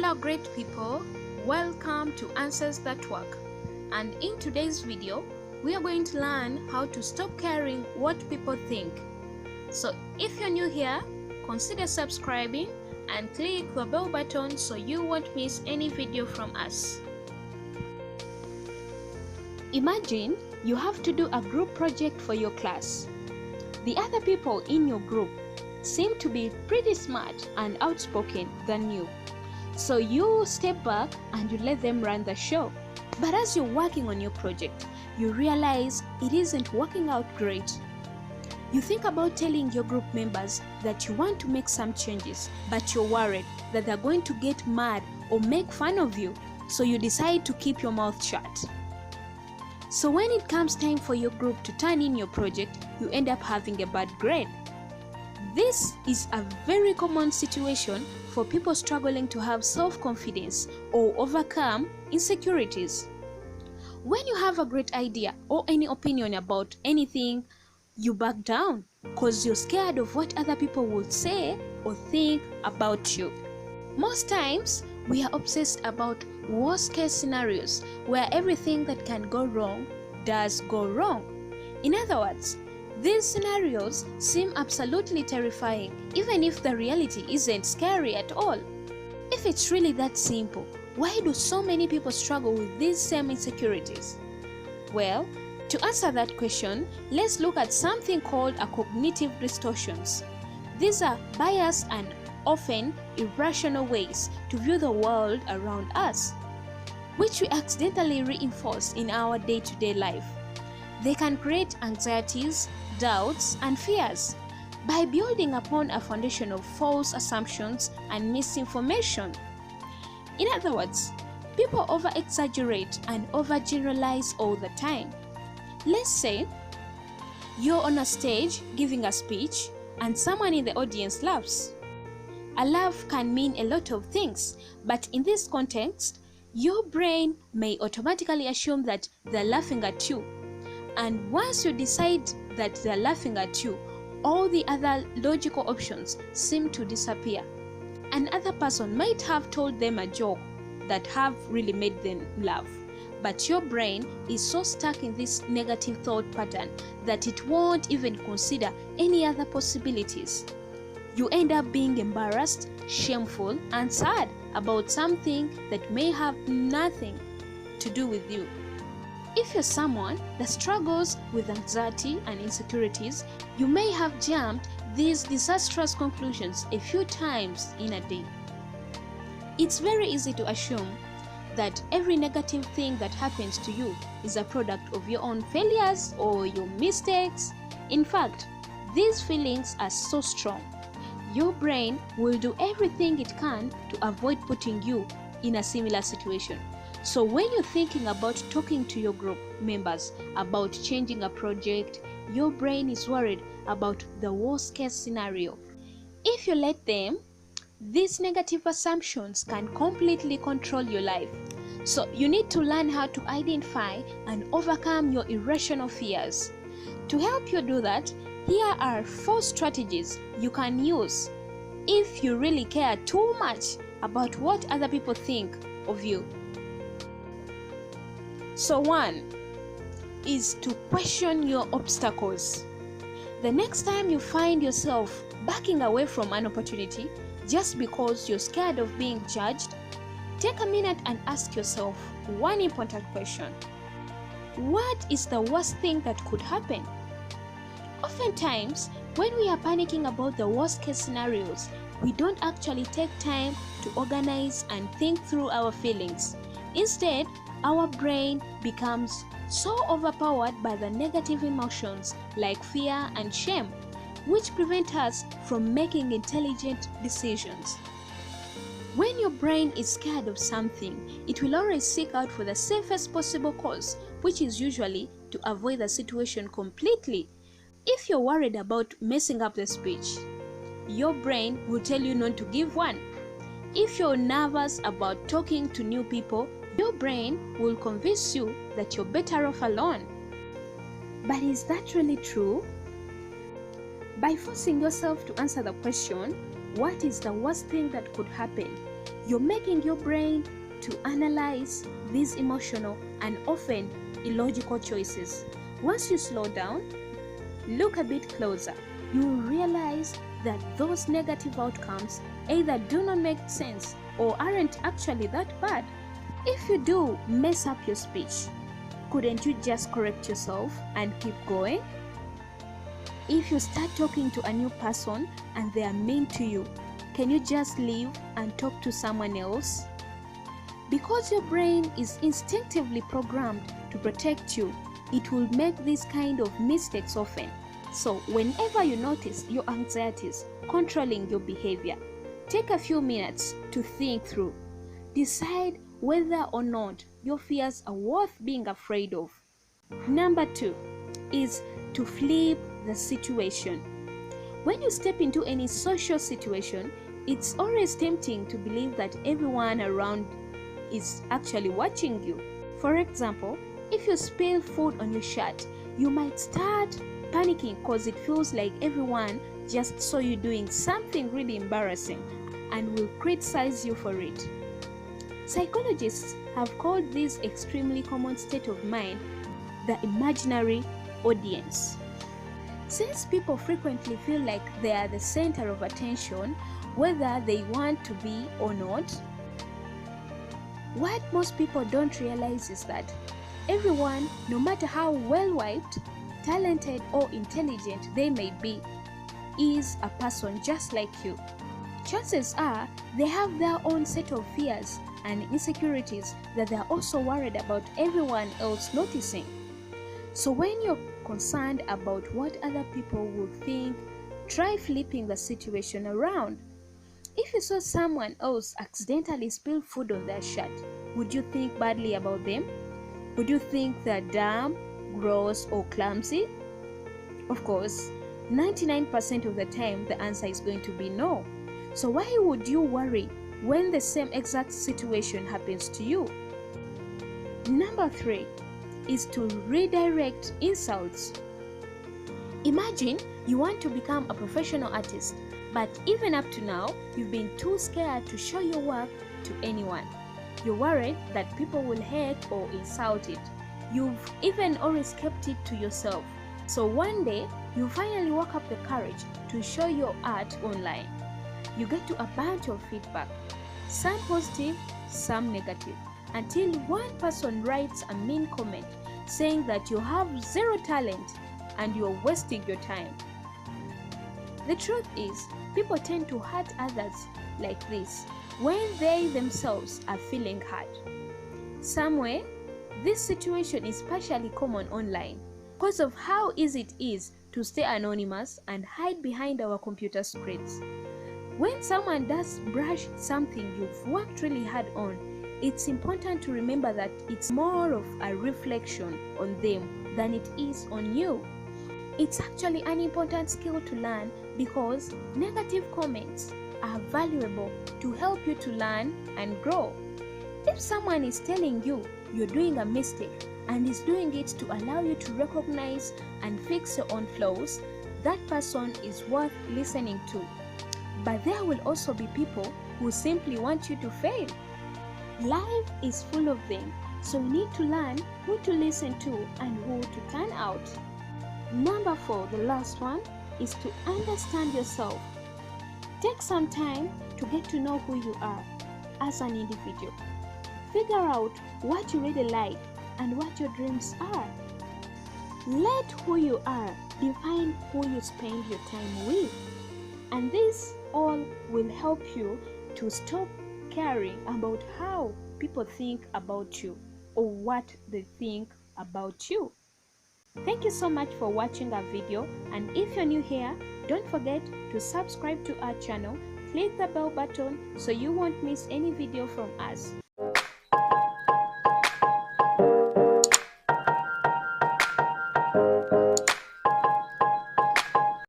Hello great people, welcome to Answers That Work, and in today's video we are going to learn how to stop caring what people think. So if you're new here, consider subscribing and click the bell button so you won't miss any video from us. Imagine you have to do a group project for your class. The other people in your group seem to be pretty smart and outspoken than you. So you step back and you let them run the show. But as you're working on your project, you realize it isn't working out great. You think about telling your group members that you want to make some changes, but you're worried that they're going to get mad or make fun of you. So you decide to keep your mouth shut. So when it comes time for your group to turn in your project, you end up having a bad grade. This is a very common situation for people struggling to have self-confidence or overcome insecurities. When you have a great idea or any opinion about anything, you back down because you're scared of what other people will say or think about you. Most times, we are obsessed about worst-case scenarios where everything that can go wrong does go wrong. In other words, these scenarios seem absolutely terrifying, even if the reality isn't scary at all. If it's really that simple, why do so many people struggle with these same insecurities? Well, to answer that question, let's look at something called a cognitive distortions. These are biased and often irrational ways to view the world around us, which we accidentally reinforce in our day-to-day life. They can create anxieties, doubts, and fears by building upon a foundation of false assumptions and misinformation. In other words, people over-exaggerate and over-generalize all the time. Let's say you're on a stage giving a speech and someone in the audience laughs. A laugh can mean a lot of things, but in this context, your brain may automatically assume that they're laughing at you. And once you decide that they're laughing at you, all the other logical options seem to disappear. Another person might have told them a joke that have really made them laugh, but your brain is so stuck in this negative thought pattern that it won't even consider any other possibilities. You end up being embarrassed, shameful, and sad about something that may have nothing to do with you. If you're someone that struggles with anxiety and insecurities, you may have jumped these disastrous conclusions a few times in a day. It's very easy to assume that every negative thing that happens to you is a product of your own failures or your mistakes. In fact, these feelings are so strong. Your brain will do everything it can to avoid putting you in a similar situation. So when you're thinking about talking to your group members about changing a project, your brain is worried about the worst case scenario. If you let them, these negative assumptions can completely control your life. So you need to learn how to identify and overcome your irrational fears. To help you do that, here are 4 strategies you can use if you really care too much about what other people think of you. So 1 is to question your obstacles. The next time you find yourself backing away from an opportunity just because you're scared of being judged, take a minute and ask yourself one important question. What is the worst thing that could happen? Oftentimes, when we are panicking about the worst case scenarios, we don't actually take time to organize and think through our feelings. Instead, our brain becomes so overpowered by the negative emotions like fear and shame, which prevent us from making intelligent decisions. When your brain is scared of something, it will always seek out for the safest possible course, which is usually to avoid the situation completely. If you're worried about messing up the speech, your brain will tell you not to give one. If you're nervous about talking to new people, your brain will convince you that you're better off alone. But is that really true? By forcing yourself to answer the question, what is the worst thing that could happen? You're making your brain to analyze these emotional and often illogical choices. Once you slow down, look a bit closer, you will realize that those negative outcomes either do not make sense or aren't actually that bad. If you do mess up your speech, couldn't you just correct yourself and keep going? If you start talking to a new person and they are mean to you, can you just leave and talk to someone else? Because your brain is instinctively programmed to protect you, it will make these kind of mistakes often. So whenever you notice your anxieties controlling your behavior, take a few minutes to think through. Decide whether or not your fears are worth being afraid of. Number 2 is to flip the situation. When you step into any social situation, it's always tempting to believe that everyone around is actually watching you. For example, if you spill food on your shirt, you might start panicking because it feels like everyone just saw you doing something really embarrassing and will criticize you for it. Psychologists have called this extremely common state of mind the imaginary audience. Since people frequently feel like they are the center of attention, whether they want to be or not, what most people don't realize is that everyone, no matter how well-wiped, talented or intelligent they may be, is a person just like you. Chances are they have their own set of fears and insecurities that they are also worried about everyone else noticing. So when you're concerned about what other people will think, try flipping the situation around. If you saw someone else accidentally spill food on their shirt, would you think badly about them? Would you think they're dumb, gross, or clumsy? Of course, 99% of the time the answer is going to be no. So why would you worry when the same exact situation happens to you? Number 3 is to redirect insults. Imagine you want to become a professional artist, but even up to now, you've been too scared to show your work to anyone. You're worried that people will hate or insult it. You've even always kept it to yourself. So one day, you finally work up the courage to show your art online. You get to a bunch of feedback, some positive, some negative, until one person writes a mean comment saying that you have zero talent and you're wasting your time. The truth is, people tend to hurt others like this when they themselves are feeling hurt. Somewhere, this situation is partially common online because of how easy it is to stay anonymous and hide behind our computer screens. When someone does brush something you've worked really hard on, it's important to remember that it's more of a reflection on them than it is on you. It's actually an important skill to learn because negative comments are valuable to help you to learn and grow. If someone is telling you you're doing a mistake and is doing it to allow you to recognize and fix your own flaws, that person is worth listening to. But there will also be people who simply want you to fail. Life is full of them, so you need to learn who to listen to and who to turn out. Number 4, the last one, is to understand yourself. Take some time to get to know who you are as an individual. Figure out what you really like and what your dreams are. Let who you are define who you spend your time with. And this all will help you to stop caring about how people think about you or what they think about you. Thank you so much for watching our video, and if you're new here, don't forget to subscribe to our channel, click the bell button so you won't miss any video from us.